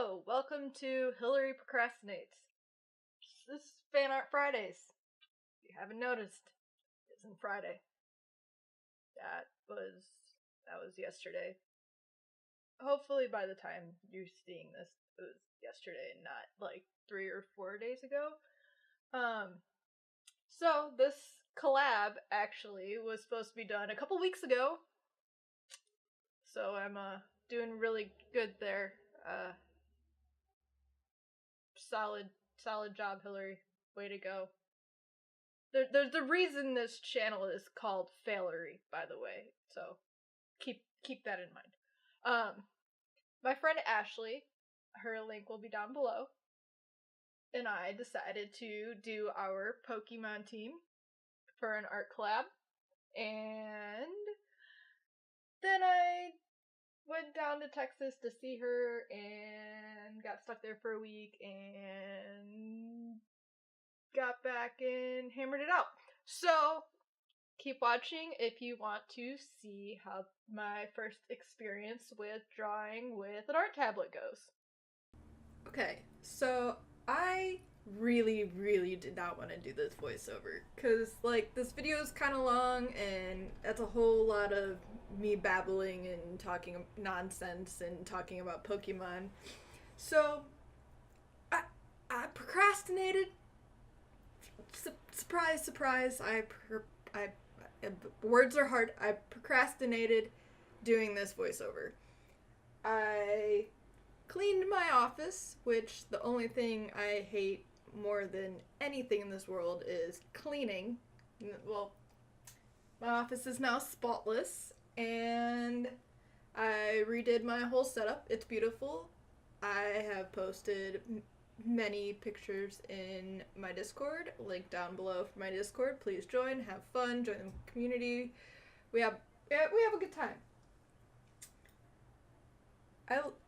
Hello, welcome to Hillary Procrastinates. This is Fan Art Fridays. If you haven't noticed, it isn't Friday. That was yesterday. Hopefully by the time you're seeing this, it was yesterday and not like 3 or 4 days ago. So this collab actually was supposed to be done a couple weeks ago. So I'm doing really good there. Solid job, Hillary. Way to go. There's the reason this channel is called Failary, by the way. So keep that in mind. My friend Ashley, her link will be down below, and I decided to do our Pokemon team for an art collab, and then I went down to Texas to see her and got stuck there for a week and got back and hammered it out. So keep watching if you want to see how my first experience with drawing with an art tablet goes. Okay, so I really did not want to do this voiceover because like this video is kind of long and that's a whole lot of me babbling and talking nonsense and talking about Pokemon. So I procrastinated. Surprise! Words are hard. I procrastinated doing this voiceover. I cleaned my office, which the only thing I hate more than anything in this world is cleaning. Well, my office is now spotless, and I redid my whole setup. It's beautiful. I have posted many pictures in my Discord, link down below for my Discord. Please join, have fun, join the community. We have a good time.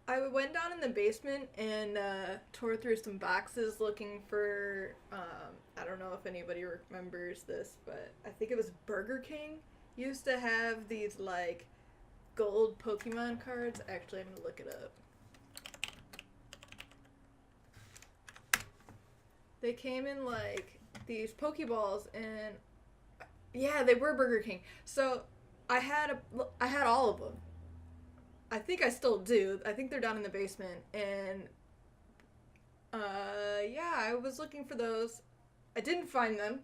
I went down in the basement and tore through some boxes looking for I don't know if anybody remembers this, but I think it was Burger King used to have these like gold Pokemon cards. Actually, I'm gonna look it up. They came in like these Pokeballs, and yeah, they were Burger King. So I had all of them. I think I still do. I think they're down in the basement, and yeah, I was looking for those. I didn't find them.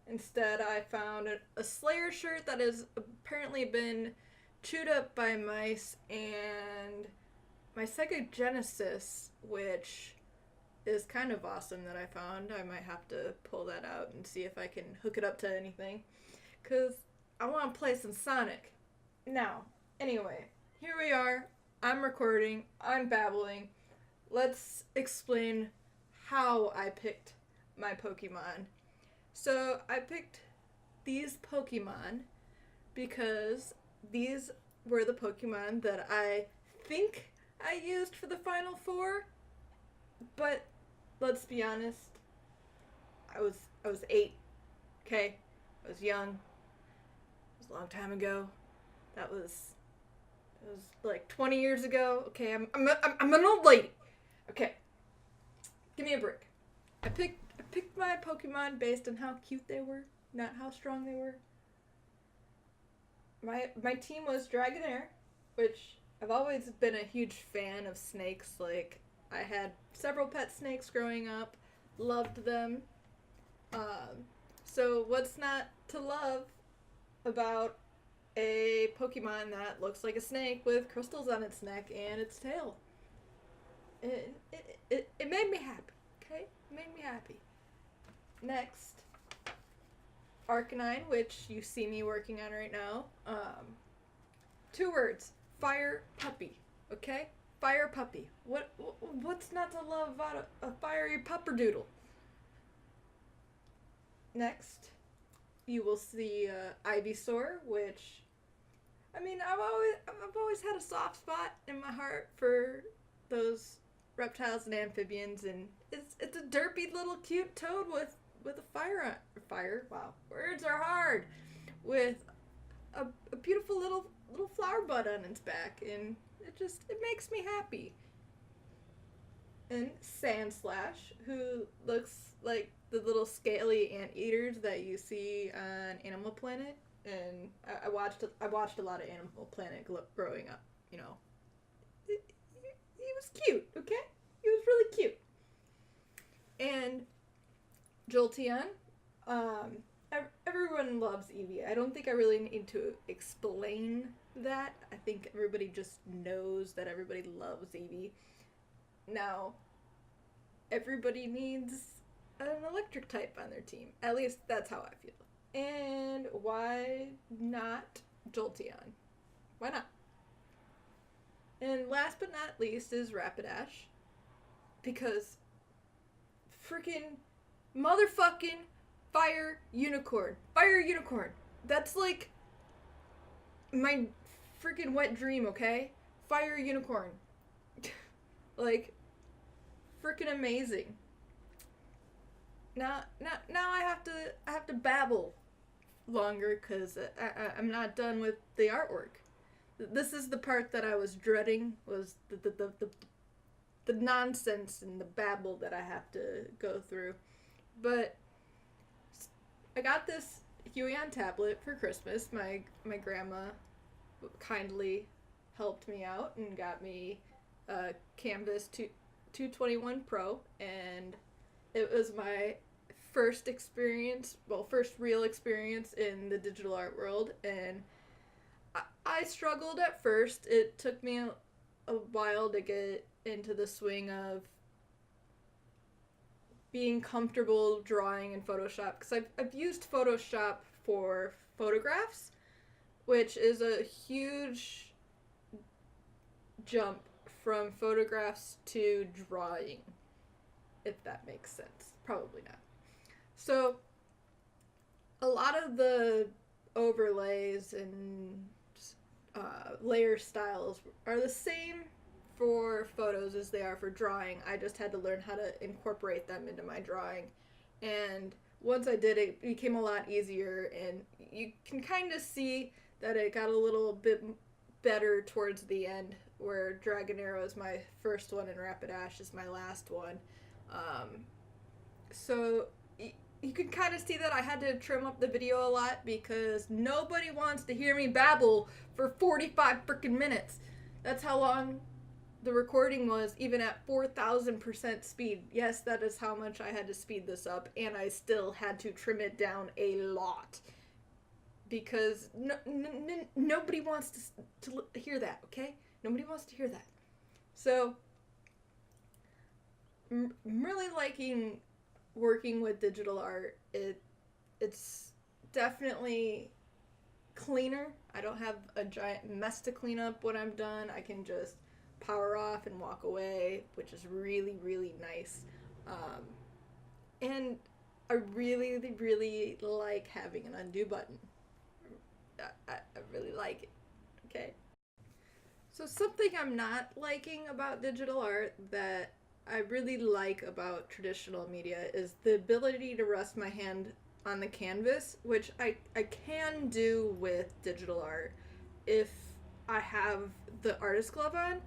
Instead, I found a Slayer shirt that has apparently been chewed up by mice, and my Sega Genesis, which is kind of awesome that I found. I might have to pull that out and see if I can hook it up to anything, because I want to play some Sonic. Now, anyway, here we are. I'm recording. I'm babbling. Let's explain how I picked my Pokemon. So, I picked these Pokemon because these were the Pokemon that I think I used for the Final Four, but let's be honest, I was 8, okay? I was young. It was a long time ago. It was like 20 years ago. Okay, I'm an old lady. Okay, give me a break. I picked my Pokemon based on how cute they were, not how strong they were. My team was Dragonair, which I've always been a huge fan of snakes. Like, I had several pet snakes growing up, loved them. So what's not to love about a Pokemon that looks like a snake with crystals on its neck and its tail? It made me happy, okay? It made me happy. Next, Arcanine, which you see me working on right now. 2 words, fire puppy, okay? Fire puppy. What's not to love about a fiery pupperdoodle? Next, you will see Ivysaur, which, I mean, I've always had a soft spot in my heart for those reptiles and amphibians, and it's a derpy little cute toad with a fire. Wow, words are hard. With a beautiful little flower bud on its back, and it makes me happy. and Sandslash, who looks like the little scaly anteaters that you see on Animal Planet. And I watched a lot of Animal Planet growing up. You know, he was cute. Okay, he was really cute. And Jolteon, everyone loves Eevee. I don't think I really need to explain that. I think everybody just knows that everybody loves Eevee. Now, everybody needs an electric type on their team. At least that's how I feel. And why not Jolteon? Why not? And last but not least is Rapidash. Because freaking motherfucking Fire Unicorn. Fire Unicorn. That's like my freaking wet dream, okay? Fire Unicorn. Like, freaking amazing. Now I have to babble longer because I'm not done with the artwork. This is the part that I was dreading, was the nonsense and the babble that I have to go through. But I got this Huion tablet for Christmas. My grandma kindly helped me out and got me a Canvas 221 Pro, and it was my first real experience in the digital art world, and I struggled at first. It took me a while to get into the swing of being comfortable drawing in Photoshop, because I've used Photoshop for photographs, which is a huge jump from photographs to drawing, if that makes sense. Probably not. So a lot of the overlays and layer styles are the same for photos as they are for drawing. I just had to learn how to incorporate them into my drawing, and once I did, it became a lot easier, and you can kind of see that it got a little bit better towards the end, where Dragonero is my first one and Rapidash is my last one. So you can kind of see that I had to trim up the video a lot because nobody wants to hear me babble for 45 freaking minutes. That's how long the recording was, even at 4,000% speed. Yes, that is how much I had to speed this up, and I still had to trim it down a lot because nobody wants to hear that, okay? Nobody wants to hear that. So I'm really liking working with digital art. It's definitely cleaner. I don't have a giant mess to clean up when I'm done. I can just power off and walk away, which is really, really nice. And I really, really like having an undo button. I really like it. Okay. So something I'm not liking about digital art that I really like about traditional media is the ability to rest my hand on the canvas, which I can do with digital art if I have the artist glove on.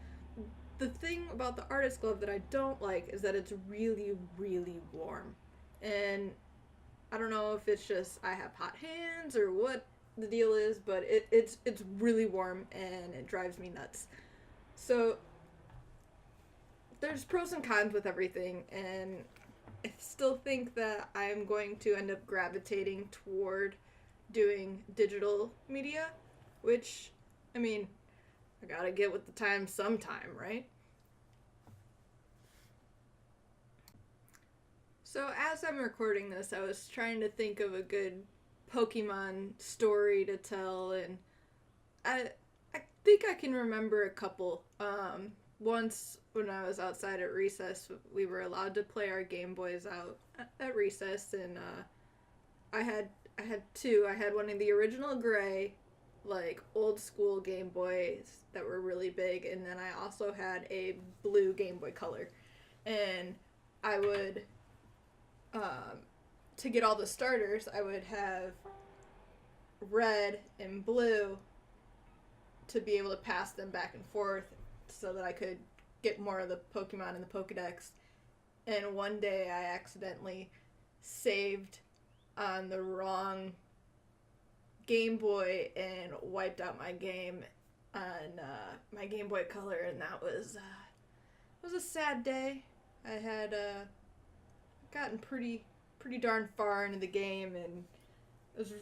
The thing about the artist glove that I don't like is that it's really, really warm. And I don't know if it's just I have hot hands or what the deal is, but it's really warm and it drives me nuts. So there's pros and cons with everything, and I still think that I'm going to end up gravitating toward doing digital media, which, I mean, I gotta get with the times sometime, right? So as I'm recording this, I was trying to think of a good Pokemon story to tell, and I think I can remember a couple. Once when I was outside at recess, we were allowed to play our Game Boys out at recess, and I had two. I had one of the original gray, like old school Game Boys that were really big, and then I also had a blue Game Boy Color, and I would to get all the starters, I would have red and blue to be able to pass them back and forth so that I could get more of the Pokemon in the Pokedex. And one day I accidentally saved on the wrong Game Boy and wiped out my game on my Game Boy Color, and that was a sad day. I had gotten pretty darn far into the game, and was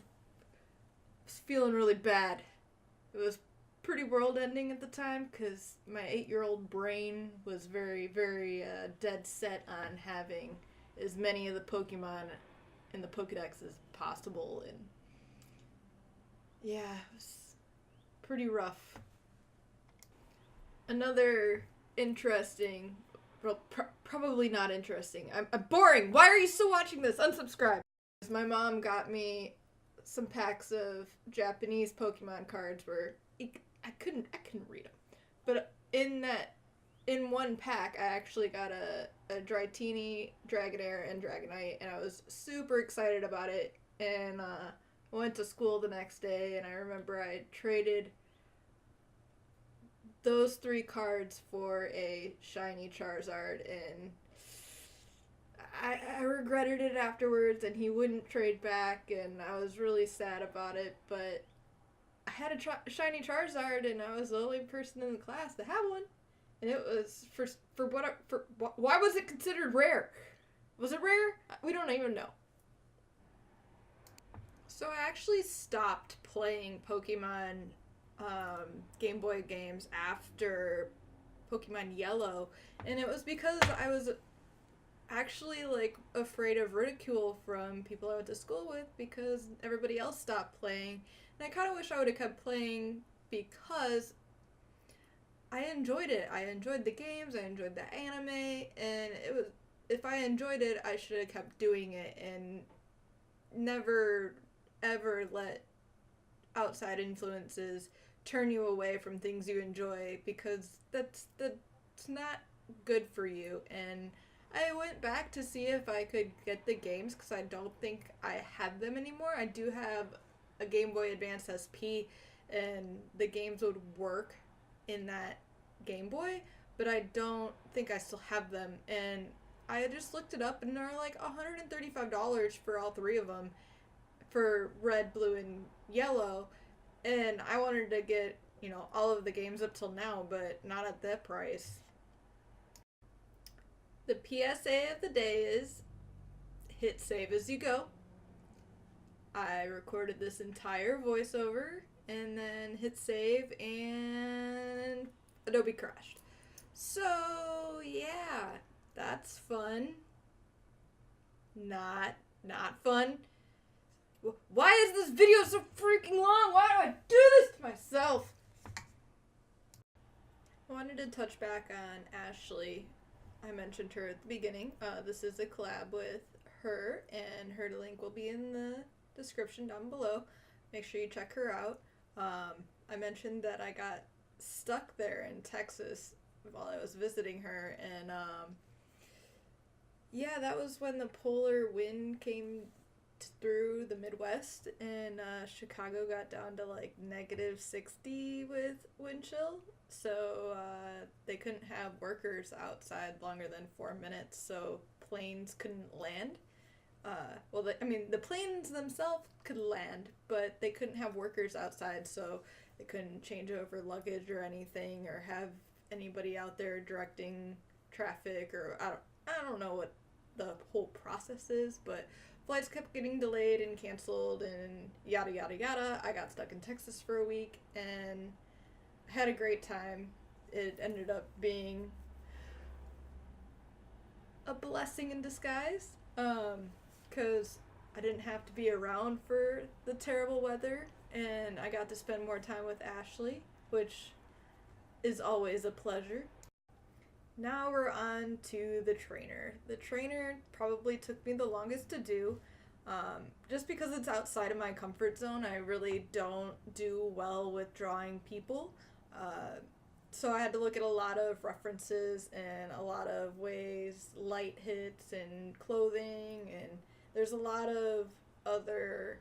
feeling really bad. It was pretty world ending at the time because my 8-year-old brain was very, very dead set on having as many of the Pokemon in the Pokedex as possible, and yeah, it was pretty rough. Another interesting, well, probably not interesting. I'm boring. Why are you still watching this? Unsubscribe. My mom got me some packs of Japanese Pokemon cards where I couldn't read them, but in one pack I actually got a Dratini, Dragonair, and Dragonite, and I was super excited about it. And I went to school the next day, and I remember I traded those 3 cards for a shiny Charizard, and I regretted it afterwards, and he wouldn't trade back, and I was really sad about it, but I had a shiny Charizard, and I was the only person in the class to have one, and it was why was it considered rare? Was it rare? We don't even know. So I actually stopped playing Pokemon Game Boy games after Pokemon Yellow, and it was because I was actually like afraid of ridicule from people I went to school with because everybody else stopped playing, and I kind of wish I would have kept playing because I enjoyed it. I enjoyed the games, I enjoyed the anime, and it was, if I enjoyed it, I should have kept doing it and never ever let outside influences turn you away from things you enjoy, because that's not good for you. And I went back to see if I could get the games because I don't think I have them anymore. I do have a Game Boy Advance SP, and the games would work in that Game Boy, but I don't think I still have them. And I just looked it up, and they're like $135 for all 3 of them, for red, blue, and yellow. And I wanted to get, all of the games up till now, but not at that price. The PSA of the day is hit save as you go. I recorded this entire voiceover and then hit save, and Adobe crashed. So yeah, that's fun. Not fun. Why is this video so freaking long? Why do I do this to myself? I wanted to touch back on Ashley. I mentioned her at the beginning. This is a collab with her, and her link will be in the description down below. Make sure you check her out. I mentioned that I got stuck there in Texas while I was visiting her, and yeah, that was when the polar wind came through the Midwest, and Chicago got down to like -60 with wind chill, so they couldn't have workers outside longer than 4 minutes, so planes couldn't land. The planes themselves could land, but they couldn't have workers outside, so they couldn't change over luggage or anything, or have anybody out there directing traffic, or I don't know what the whole process is, but flights kept getting delayed and canceled and yada yada yada. I got stuck in Texas for a week and had a great time. It ended up being a blessing in disguise, because I didn't have to be around for the terrible weather, and I got to spend more time with Ashley, which is always a pleasure. Now we're on to the trainer. The trainer probably took me the longest to do, just because it's outside of my comfort zone. I really don't do well with drawing people, so I had to look at a lot of references and a lot of ways light hits and clothing, and there's a lot of other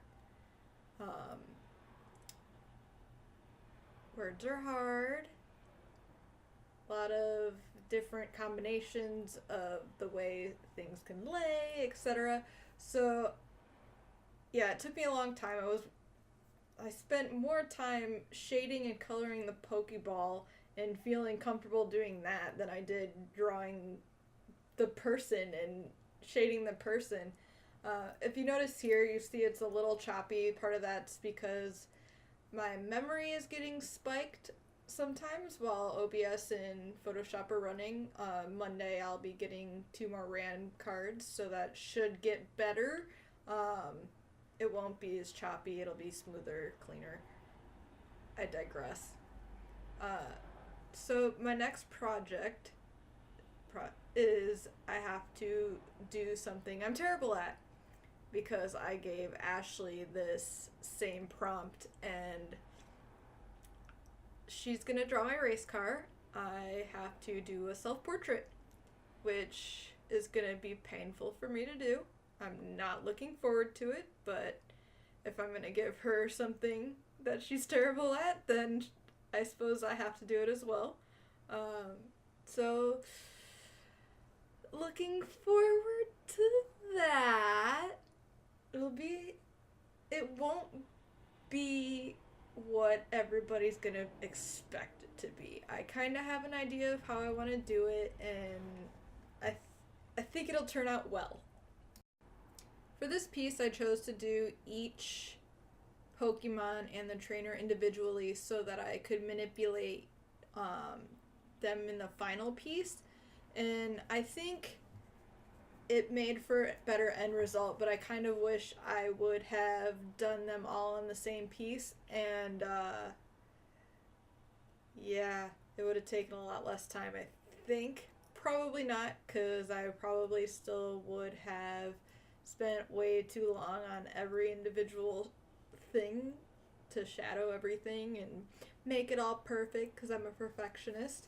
words are hard. A lot of different combinations of the way things can lay, etc. So yeah, it took me a long time. I spent more time shading and coloring the Pokeball and feeling comfortable doing that than I did drawing the person and shading the person. If you notice here, you see it's a little choppy. Part of that's because my memory is getting spiked sometimes while OBS and Photoshop are running. Monday I'll be getting 2 more RAN cards, so that should get better. It won't be as choppy, it'll be smoother, cleaner. I digress. So my next project is I have to do something I'm terrible at because I gave Ashley this same prompt and she's gonna draw my race car. I have to do a self-portrait, which is gonna be painful for me to do. I'm not looking forward to it, but if I'm gonna give her something that she's terrible at, then I suppose I have to do it as well. So looking forward to that. It won't be what everybody's gonna expect it to be. I kind of have an idea of how I want to do it, and I think it'll turn out well. For this piece, I chose to do each Pokemon and the trainer individually so that I could manipulate them in the final piece, and I think it made for a better end result, but I kind of wish I would have done them all in the same piece, and yeah, it would have taken a lot less time, I think. Probably not, because I probably still would have spent way too long on every individual thing to shadow everything and make it all perfect, because I'm a perfectionist.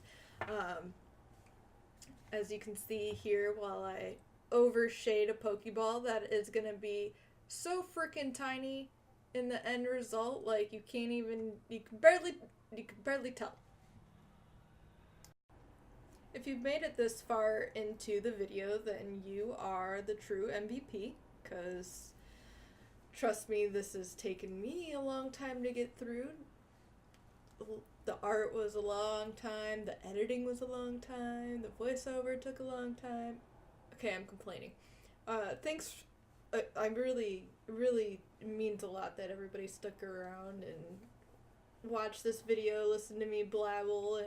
As you can see here, while I overshade a Pokeball that is gonna be so freaking tiny in the end result, like you can barely tell. If you've made it this far into the video, then you are the true MVP, because trust me, this has taken me a long time to get through. The art was a long time, the editing was a long time, the voiceover took a long time. Okay, I'm complaining. Thanks. I really means a lot that everybody stuck around and watched this video, listened to me blabble,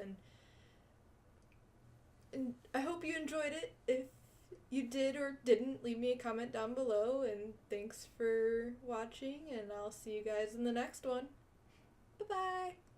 and I hope you enjoyed it. If you did or didn't, leave me a comment down below, and thanks for watching, and I'll see you guys in the next one. Bye-bye!